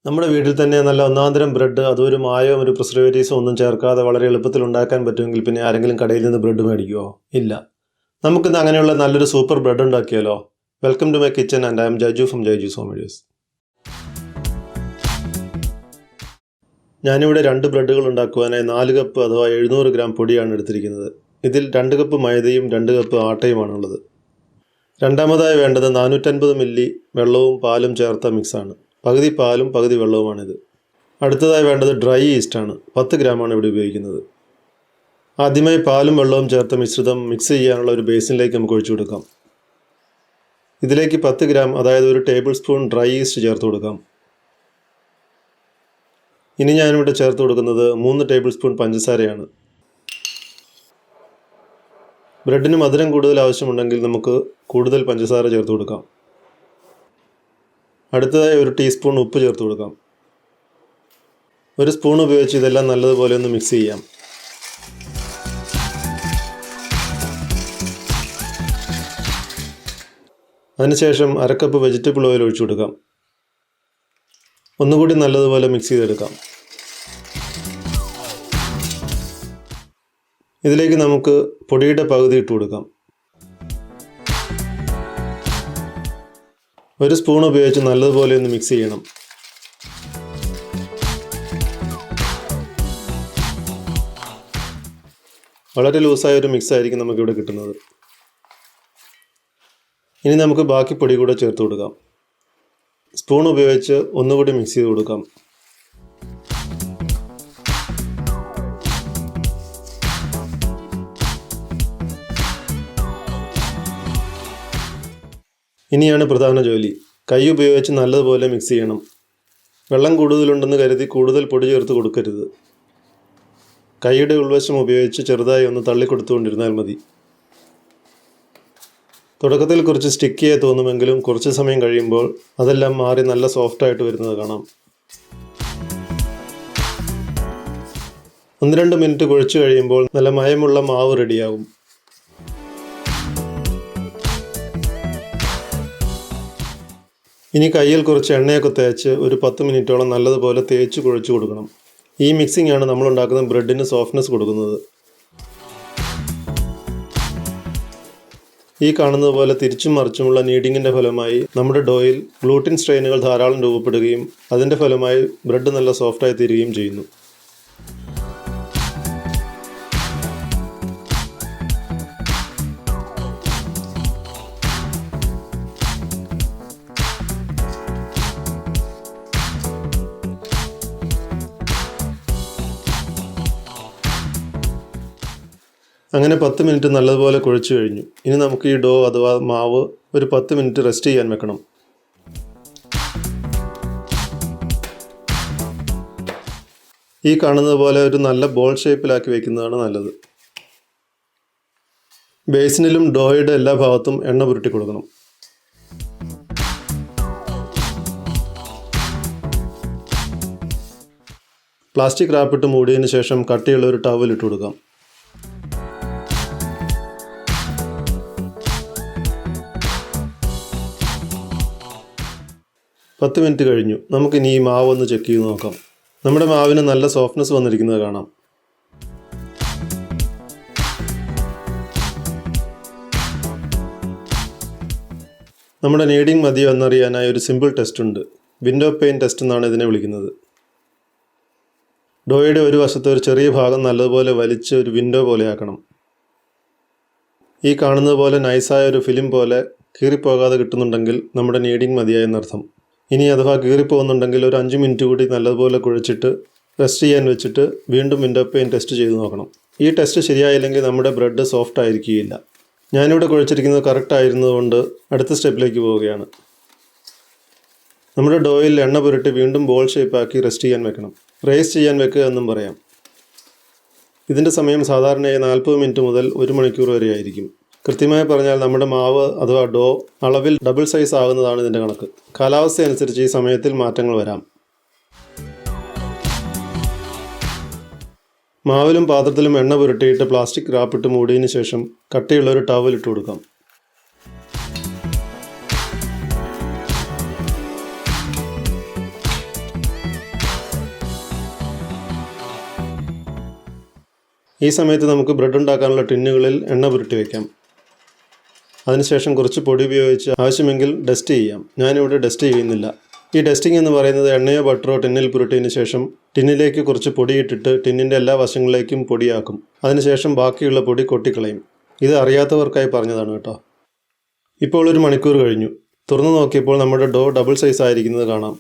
നമ്മുടെ വീട്ടിൽ തന്നെ നല്ല ഒന്നാന്തരം ബ്രെഡ് അതൊരു മായവും ഒരു പ്രിസർവേറ്റീവ്സും ഒന്നും ചേർക്കാതെ വളരെ എളുപ്പത്തിൽ ഉണ്ടാക്കാൻ പറ്റുമെങ്കിൽ പിന്നെ ആരെങ്കിലും കടയിൽ നിന്ന് ബ്രെഡ് മേടിക്കുമോ? ഇല്ല. നമുക്കിന്ന് അങ്ങനെയുള്ള നല്ലൊരു സൂപ്പർ ബ്രെഡ് ഉണ്ടാക്കിയാലോ? Welcome to my kitchen and I am Jayju from Jayju's home videos. ഞാനിവിടെ 2 ബ്രെഡുകൾ ഉണ്ടാക്കുവാനായി 4 കപ്പ് അഥവാ 700 ഗ്രാം പൊടിയാണ് എടുത്തിരിക്കുന്നത്. ഇതിൽ 2 കപ്പ് മൈദയും 2 കപ്പ് ആട്ടയുമാണുള്ളത്. രണ്ടാമതായി വേണ്ടത് 450 മില്ലി വെള്ളവും പാലും ചേർത്ത മിക്സാണ്. പകുതി പാലും പകുതി വെള്ളവുമാണിത്. അടുത്തതായി വേണ്ടത് ഡ്രൈ ഈസ്റ്റാണ്. 10 ഗ്രാമാണ് ഇവിടെ ഉപയോഗിക്കുന്നത്. ആദ്യമായി പാലും വെള്ളവും ചേർത്ത മിശ്രിതം മിക്സ് ചെയ്യാനുള്ള ഒരു ബേസിനിലേക്ക് നമുക്ക് ഒഴിച്ചു കൊടുക്കാം. ഇതിലേക്ക് 10 ഗ്രാം അതായത് 1 ടേബിൾ സ്പൂൺ ഡ്രൈ ഈസ്റ്റ് ചേർത്ത് കൊടുക്കാം. ഇനി ഞാനിവിടെ ചേർത്ത് കൊടുക്കുന്നത് 3 ടേബിൾ സ്പൂൺ പഞ്ചസാരയാണ്. ബ്രെഡിന് മധുരം കൂടുതൽ ആവശ്യമുണ്ടെങ്കിൽ നമുക്ക് കൂടുതൽ പഞ്ചസാര ചേർത്ത് കൊടുക്കാം. അടുത്തതായി 1 ടീസ്പൂൺ ഉപ്പ് ചേർത്ത് കൊടുക്കാം. 1 സ്പൂൺ ഉപയോഗിച്ച് ഇതെല്ലാം നല്ലതുപോലെ ഒന്ന് മിക്സ് ചെയ്യാം. അതിനുശേഷം 1/2 കപ്പ് വെജിറ്റബിൾ ഓയിൽ ഒഴിച്ചു കൊടുക്കാം. ഒന്നുകൂടി നല്ലതുപോലെ മിക്സ് ചെയ്തെടുക്കാം. ഇതിലേക്ക് നമുക്ക് പൊടിയുടെ പകുതി ഇട്ട് കൊടുക്കാം. 1 സ്പൂൺ ഉപയോഗിച്ച് നല്ലതുപോലെ ഒന്ന് മിക്സ് ചെയ്യണം. വളരെ ലൂസായ ഒരു മിക്സ് ആയിരിക്കും നമുക്കിവിടെ കിട്ടുന്നത്. ഇനി നമുക്ക് ബാക്കി പൊടി കൂടെ ചേർത്ത് കൊടുക്കാം. സ്പൂൺ ഉപയോഗിച്ച് ഒന്നുകൂടി മിക്സ് ചെയ്ത് കൊടുക്കാം. ഇനിയാണ് പ്രധാന ജോലി. കൈ ഉപയോഗിച്ച് നല്ലതുപോലെ മിക്സ് ചെയ്യണം. വെള്ളം കൂടുതലുണ്ടെന്ന് കരുതി കൂടുതൽ പൊടി ചേർത്ത് കൊടുക്കരുത്. കൈയുടെ ഉൾവശം ഉപയോഗിച്ച് ചെറുതായി ഒന്ന് തള്ളിക്കൊടുത്തുകൊണ്ടിരുന്നാൽ മതി. തുടക്കത്തിൽ കുറച്ച് സ്റ്റിക്കിയായി തോന്നുമെങ്കിലും കുറച്ച് സമയം കഴിയുമ്പോൾ അതെല്ലാം മാറി നല്ല സോഫ്റ്റായിട്ട് വരുന്നത് കാണാം. 1-2 മിനിറ്റ് കുഴച്ച് കഴിയുമ്പോൾ നല്ല മയമുള്ള മാവ് റെഡിയാകും. ഇനി കയ്യിൽ കുറച്ച് എണ്ണയൊക്കെ തേച്ച് ഒരു 10 മിനിറ്റോളം നല്ലതുപോലെ തേച്ച് കുഴച്ച് കൊടുക്കണം. ഈ മിക്സിംഗ് ആണ് നമ്മളുണ്ടാക്കുന്ന ബ്രെഡിന് സോഫ്റ്റ്നെസ് കൊടുക്കുന്നത്. ഈ കാണുന്നത് പോലെ തിരിച്ചും മറിച്ചുമുള്ള നീഡിങ്ങിൻ്റെ ഫലമായി നമ്മുടെ ഡോയിൽ ഗ്ലൂട്ടിൻ സ്ട്രെയിനുകൾ ധാരാളം രൂപപ്പെടുകയും അതിൻ്റെ ഫലമായി ബ്രെഡ് നല്ല സോഫ്റ്റായി തീരുകയും ചെയ്യുന്നു. അങ്ങനെ 10 മിനിറ്റ് നല്ലതുപോലെ കുഴച്ച് കഴിഞ്ഞു. ഇനി നമുക്ക് ഈ ഡോ അഥവാ മാവ് ഒരു 10 മിനിറ്റ് റെസ്റ്റ് ചെയ്യാൻ വെക്കണം. ഈ കാണുന്നത് പോലെ ഒരു നല്ല ബോൾ ഷേപ്പിലാക്കി വയ്ക്കുന്നതാണ് നല്ലത്. ബേസിനിലും ഡോയുടെ എല്ലാ ഭാഗത്തും എണ്ണ പുരട്ടി കൊടുക്കണം. പ്ലാസ്റ്റിക് റാപ്പിട്ട് മൂടിയതിന് ശേഷം കട്ടിയുള്ള ഒരു ടവൽ ഇട്ട് കൊടുക്കാം. പത്ത് മിനിറ്റ് കഴിഞ്ഞു. നമുക്കിനി ഈ മാവ് ഒന്ന് ചെക്ക് ചെയ്ത് നോക്കാം. നമ്മുടെ മാവിന് നല്ല സോഫ്റ്റ്നെസ് വന്നിരിക്കുന്നത് കാണാം. നമ്മുടെ നീഡിങ് മതിയോ എന്നറിയാനായി ഒരു സിമ്പിൾ ടെസ്റ്റ് ഉണ്ട്. വിൻഡോ പെയിൻ ടെസ്റ്റ് എന്നാണ് ഇതിനെ വിളിക്കുന്നത്. ഡോയുടെ ഒരു വശത്ത് ഒരു ചെറിയ ഭാഗം നല്ലതുപോലെ വലിച്ച് ഒരു വിൻഡോ പോലെ ആക്കണം. ഈ കാണുന്നത് പോലെ നൈസായ ഒരു ഫിലിം പോലെ കീറിപ്പോകാതെ കിട്ടുന്നുണ്ടെങ്കിൽ നമ്മുടെ നീഡിങ് മതിയായെന്നർത്ഥം. ഇനി അഥവാ കീറിപ്പോകുന്നുണ്ടെങ്കിൽ ഒരു 5 മിനിറ്റ് കൂടി നല്ലതുപോലെ കുഴച്ചിട്ട് റെസ്റ്റ് ചെയ്യാൻ വെച്ചിട്ട് വീണ്ടും വിൻഡോ പെയിൻ ടെസ്റ്റ് ചെയ്ത് നോക്കണം. ഈ ടെസ്റ്റ് ശരിയായില്ലെങ്കിൽ നമ്മുടെ ബ്രെഡ് സോഫ്റ്റ് ആയിരിക്കുകയില്ല. ഞാനിവിടെ കുഴച്ചിരിക്കുന്നത് കറക്റ്റ് ആയിരുന്നതുകൊണ്ട് അടുത്ത സ്റ്റെപ്പിലേക്ക് പോവുകയാണ്. നമ്മുടെ ഡോയിൽ എണ്ണ പുരട്ടി വീണ്ടും ബോൾ ഷേപ്പാക്കി റെസ്റ്റ് ചെയ്യാൻ വെക്കണം. റേസ് ചെയ്യാൻ വെക്കുക എന്നും പറയാം. ഇതിൻ്റെ സമയം സാധാരണയായി 40 മിനിറ്റ് മുതൽ 1 മണിക്കൂർ വരെ ആയിരിക്കും. കൃത്യമായി പറഞ്ഞാൽ നമ്മുടെ മാവ് അഥവാ ഡോ അളവിൽ ഡബിൾ സൈസ് ആകുന്നതാണ് ഇതിൻ്റെ കണക്ക്. കാലാവസ്ഥ അനുസരിച്ച് ഈ സമയത്തിൽ മാറ്റങ്ങൾ വരാം. മാവിലും പാത്രത്തിലും എണ്ണ പുരട്ടിയിട്ട് പ്ലാസ്റ്റിക് റാപ്പിട്ട് മൂടിയതിന് ശേഷം കട്ടിയുള്ള ഒരു ടവൽ ഇട്ട് കൊടുക്കാം. ഈ സമയത്ത് നമുക്ക് ബ്രെഡ് ഉണ്ടാക്കാനുള്ള ടിന്നുകളിൽ എണ്ണ പുരട്ടി വയ്ക്കാം. അതിനുശേഷം കുറച്ച് പൊടി ഉപയോഗിച്ച് ആവശ്യമെങ്കിൽ ഡസ്റ്റ് ചെയ്യാം. ഞാനിവിടെ ഡസ്റ്റ് ചെയ്യുന്നില്ല. ഈ ഡസ്റ്റിംഗ് എന്ന് പറയുന്നത് എണ്ണയോ ബട്ടറോ ടിന്നിൽ പുരട്ടിയതിന് ശേഷം ടിന്നിലേക്ക് കുറച്ച് പൊടിയിട്ടിട്ട് ടിന്നിൻ്റെ എല്ലാ വശങ്ങളിലേക്കും പൊടിയാക്കും. അതിനുശേഷം ബാക്കിയുള്ള പൊടി കൊട്ടിക്കളയും. ഇത് അറിയാത്തവർക്കായി പറഞ്ഞതാണ് കേട്ടോ. ഇപ്പോൾ 1 മണിക്കൂർ കഴിഞ്ഞു. തുറന്നു നോക്കിയപ്പോൾ നമ്മുടെ ഡോ ഡബിൾ സൈസ് ആയിരിക്കുന്നത് കാണാം.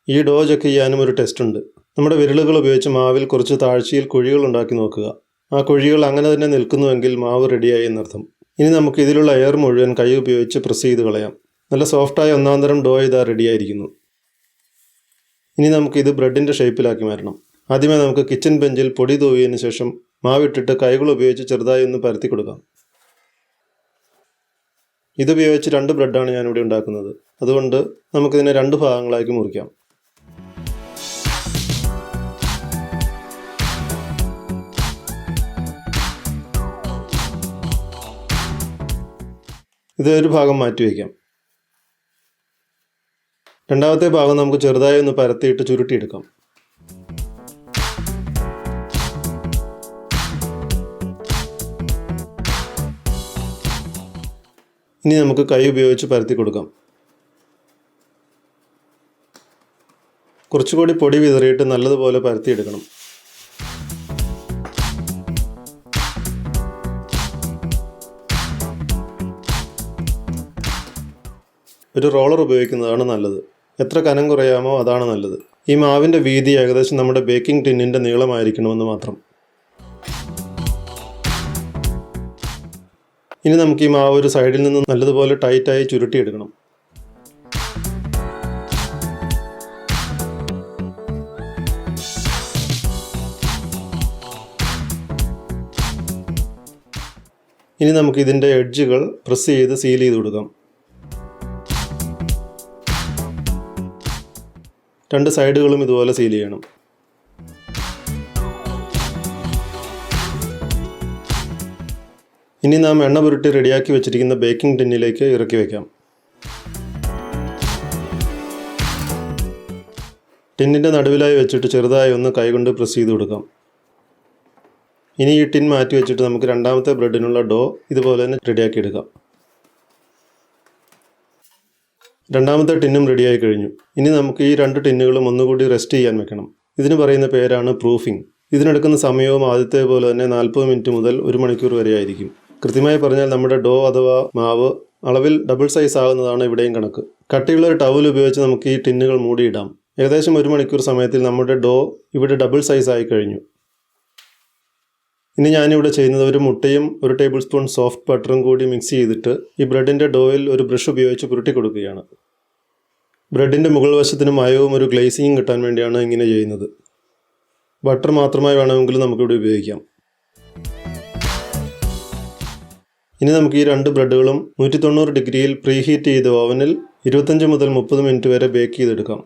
ഈ ഡോ ചെക്ക് ചെയ്യാനും ഒരു ടെസ്റ്റ് ഉണ്ട്. നമ്മുടെ വിരലുകൾ ഉപയോഗിച്ച് മാവിൽ കുറച്ച് താഴ്ചയിൽ കുഴികൾ ഉണ്ടാക്കി നോക്കുക. ആ കുഴികൾ അങ്ങനെ തന്നെ നിൽക്കുന്നുവെങ്കിൽ മാവ് റെഡിയായി എന്നർത്ഥം. ഇനി നമുക്ക് ഇതിലുള്ള എയർ മുഴുവൻ കൈ ഉപയോഗിച്ച് പ്രസ് ചെയ്ത് കളയാം. നല്ല സോഫ്റ്റായ ഒന്നാം തരം ഡോ ഇതാ റെഡിയായിരിക്കുന്നു. ഇനി നമുക്കിത് ബ്രെഡിൻ്റെ ഷേപ്പിലാക്കി മാറ്റണം. ആദ്യമേ നമുക്ക് കിച്ചൺ ബെഞ്ചിൽ പൊടി തൂവിയതിന് ശേഷം മാവിട്ടിട്ട് കൈകൾ ഉപയോഗിച്ച് ചെറുതായി ഒന്ന് പരത്തി കൊടുക്കാം. ഇതുപയോഗിച്ച് 2 ബ്രെഡാണ് ഞാനിവിടെ ഉണ്ടാക്കുന്നത്. അതുകൊണ്ട് നമുക്കിതിനെ 2 ഭാഗങ്ങളാക്കി മുറിക്കാം. ഇത് ഒരു ഭാഗം മാറ്റി വയ്ക്കാം. രണ്ടാമത്തെ ഭാഗം നമുക്ക് ചെറുതായി ഒന്ന് പരത്തിയിട്ട് ചുരുട്ടിയെടുക്കാം. ഇനി നമുക്ക് കൈ ഉപയോഗിച്ച് പരത്തി കൊടുക്കാം. കുറച്ചുകൂടി പൊടി വിതറിയിട്ട് നല്ലതുപോലെ പരത്തിയെടുക്കണം. ഒരു റോളർ ഉപയോഗിക്കുന്നതാണ് നല്ലത്. എത്ര കനം കുറയാമോ അതാണ് നല്ലത്. ഈ മാവിൻ്റെ വീതി ഏകദേശം നമ്മുടെ ബേക്കിംഗ് ടിന്നിൻ്റെ നീളമായിരിക്കണമെന്ന് മാത്രം. ഇനി നമുക്ക് ഈ മാവ് ഒരു സൈഡിൽ നിന്ന് നല്ലതുപോലെ ടൈറ്റായി ചുരുട്ടിയെടുക്കണം. ഇനി നമുക്ക് ഇതിൻ്റെ എഡ്ജുകൾ പ്രസ് ചെയ്ത് സീൽ ചെയ്ത് കൊടുക്കാം. 2 സൈഡുകളും ഇതുപോലെ സീൽ ചെയ്യണം. ഇനി നാം എണ്ണ പുരട്ടി റെഡിയാക്കി വെച്ചിരിക്കുന്ന ബേക്കിംഗ് ടിന്നിലേക്ക് ഇറക്കി വയ്ക്കാം. ടിന്നിൻ്റെ നടുവിലായി വെച്ചിട്ട് ചെറുതായി ഒന്ന് കൈകൊണ്ട് പ്രസ് ചെയ്ത് കൊടുക്കാം. ഇനി ഈ ടിൻ മാറ്റി വെച്ചിട്ട് നമുക്ക് രണ്ടാമത്തെ ബ്രെഡിനുള്ള ഡോ ഇതുപോലെ തന്നെ റെഡിയാക്കി എടുക്കാം. രണ്ടാമത്തെ ടിന്നും റെഡിയായി കഴിഞ്ഞു. ഇനി നമുക്ക് ഈ 2 ടിന്നുകളും ഒന്നുകൂടി റെസ്റ്റ് ചെയ്യാൻ വെക്കണം. ഇതിന് പറയുന്ന പേരാണ് പ്രൂഫിംഗ്. ഇതിനെടുക്കുന്ന സമയവും ആദ്യത്തെ പോലെ തന്നെ 40 മിനിറ്റ് മുതൽ 1 മണിക്കൂർ വരെ ആയിരിക്കും. കൃത്യമായി പറഞ്ഞാൽ നമ്മുടെ ഡോ അഥവാ മാവ് അളവിൽ ഡബിൾ സൈസ് ആകുന്നതാണ് ഇവിടെയും കണക്ക്. കട്ടിയുള്ള ഒരു ടവൽ ഉപയോഗിച്ച് നമുക്ക് ഈ ടിന്നുകൾ മൂടിയിടാം. ഏകദേശം 1 മണിക്കൂർ സമയത്തിൽ നമ്മുടെ ഡോ ഇവിടെ ഡബിൾ സൈസ് ആയി കഴിഞ്ഞു. ഇനി ഞാനിവിടെ ചെയ്യുന്നത് ഒരു മുട്ടയും 1 ടേബിൾ സ്പൂൺ സോഫ്റ്റ് ബട്ടറും കൂടി മിക്സ് ചെയ്തിട്ട് ഈ ബ്രെഡിൻ്റെ ഡോയിൽ ഒരു ബ്രഷ് ഉപയോഗിച്ച് പുരട്ടി കൊടുക്കുകയാണ്. ബ്രെഡിൻ്റെ മുകൾ വശത്തിന് മയവും ഒരു ഗ്ലേസിങ്ങും കിട്ടാൻ വേണ്ടിയാണ് ഇങ്ങനെ ചെയ്യുന്നത്. ബട്ടർ മാത്രമായി വേണമെങ്കിൽ നമുക്കിവിടെ ഉപയോഗിക്കാം. ഇനി നമുക്ക് ഈ 2 ബ്രെഡുകളും 190 ഡിഗ്രിയിൽ പ്രീ ഹീറ്റ് ചെയ്ത ഓവനിൽ 25 മുതൽ 30 മിനിറ്റ് വരെ ബേക്ക് ചെയ്തെടുക്കാം.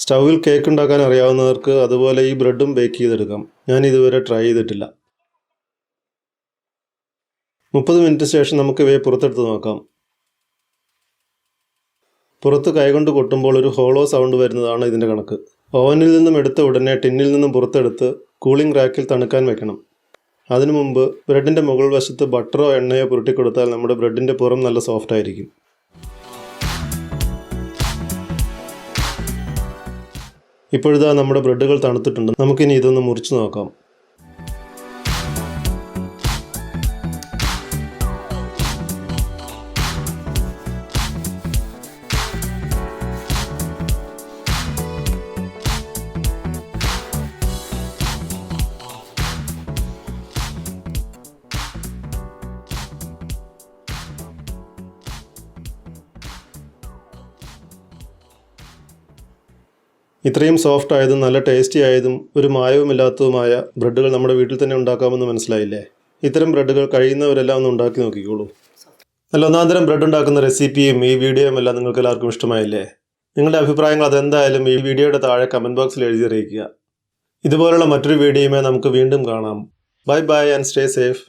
സ്റ്റൗവിൽ കേക്ക് ഉണ്ടാക്കാൻ അറിയാവുന്നവർക്ക് അതുപോലെ ഈ ബ്രെഡും ബേക്ക് ചെയ്തെടുക്കാം. ഞാൻ ഇതുവരെ ട്രൈ ചെയ്തിട്ടില്ല. 30 മിനിറ്റ് ശേഷം നമുക്ക് ഇവയെ പുറത്തെടുത്ത് നോക്കാം. പുറത്ത് കൈകൊണ്ട് കൊട്ടുമ്പോൾ ഒരു ഹോളോ സൗണ്ട് വരുന്നതാണ് ഇതിൻ്റെ കണക്ക്. ഓവനിൽ നിന്നും എടുത്ത ഉടനെ ടിന്നിൽ നിന്നും പുറത്തെടുത്ത് കൂളിംഗ് റാക്കിൽ തണുക്കാൻ വെക്കണം. അതിനു മുമ്പ് ബ്രെഡിൻ്റെ മുകൾ വശത്ത് ബട്ടറോ എണ്ണയോ പുരട്ടിക്കൊടുത്താൽ നമ്മുടെ ബ്രെഡിൻ്റെ പുറം നല്ല സോഫ്റ്റ് ആയിരിക്കും. ഇപ്പോഴിതാ നമ്മുടെ ബ്രെഡുകൾ തണുത്തിട്ടുണ്ട്. നമുക്കിനി ഇതൊന്ന് മുറിച്ച് നോക്കാം. ഇത്രയും സോഫ്റ്റ് ആയതും നല്ല ടേസ്റ്റി ആയതും ഒരു മായവുമില്ലാത്തതുമായ ബ്രെഡുകൾ നമ്മുടെ വീട്ടിൽ തന്നെ ഉണ്ടാക്കാമെന്ന് മനസ്സിലായില്ലേ? ഇത്തരം ബ്രെഡുകൾ കഴിയുന്നവരെല്ലാം ഒന്ന് ഉണ്ടാക്കി നോക്കിക്കോളൂ. നല്ല ഒന്നാന്തരം ബ്രെഡ് ഉണ്ടാക്കുന്ന റെസിപ്പിയും ഈ വീഡിയോയും എല്ലാം നിങ്ങൾക്ക് എല്ലാവർക്കും ഇഷ്ടമായില്ലേ? നിങ്ങളുടെ അഭിപ്രായങ്ങൾ അതെന്തായാലും ഈ വീഡിയോയുടെ താഴെ കമൻറ്റ് ബോക്സിൽ എഴുതി അറിയിക്കുക. ഇതുപോലുള്ള മറ്റൊരു വീഡിയോയുമായി നമുക്ക് വീണ്ടും കാണാം. Bye bye and stay safe.